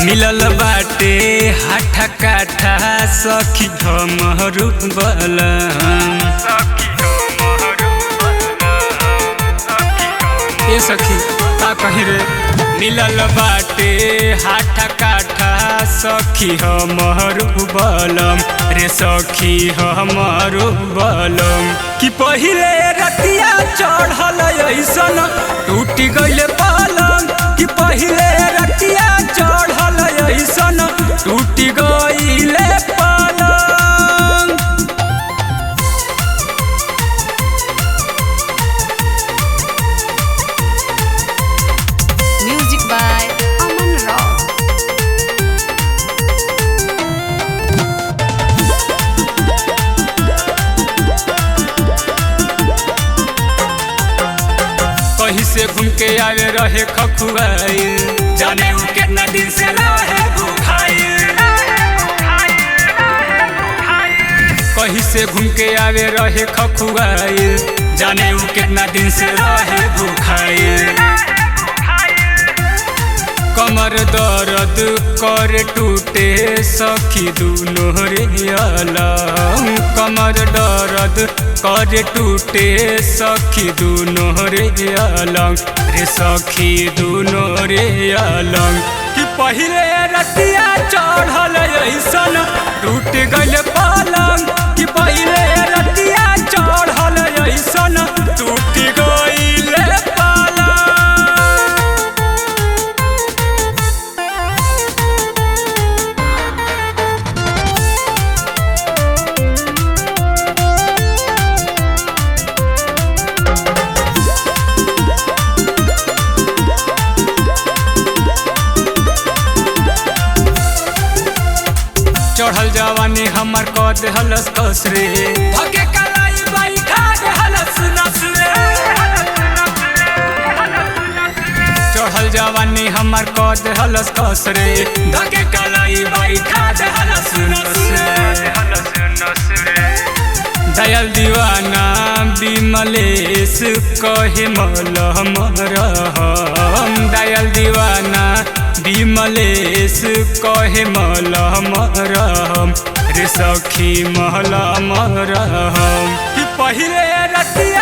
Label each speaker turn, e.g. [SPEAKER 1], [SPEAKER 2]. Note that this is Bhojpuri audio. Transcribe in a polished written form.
[SPEAKER 1] मिलल बाटे हाथा काठा सखी हमरू बलम। ए सखी का कही रे, मिलल बाटे हाथा काठा सखी हमरू बलम रे सखी हमरू बलम। कि पहिले रतिया चढ़ल ऐसन टूट गइल पलंग, कि पहिले रतिया चढ़ल ऐसन टूट गइल पलंग।
[SPEAKER 2] Music by Aman Rao.
[SPEAKER 1] कहीं से घूम के आवे रहे खखुआइल, जाने उ कितना दिन से रहे भूखाइल। कहीं से घूम के आवे रहे खखुआइल, जाने उ कितना दिन से रहे भूखाइल। कमर दर्द कर टूटे सखी दुनो रे अलम, कमर दर्द कर टूटे सखी दुनो रे अलम रे सखी दुनो रे अलम। कि पहिले रतिया चढ़ल ऐसन टूट गइल पलंग, कि पहिले रतिया चढ़ल ऐसन टूट गइल पलंग। चढ़ल जवानी हमर कद हलस कस रे, धके कलाई बाई खाद हलस नस रे। चढ़ल जवानी हमर कद हलस कस रे, धके कलाई बाई खाद हलस नस रे। दयाल दीवाना विमलेश कहे मलहम रहम, दयाल दीवाना विमलेश कहे मलहम रहम रे सखी मलहम रहम। कि पहिले रतिया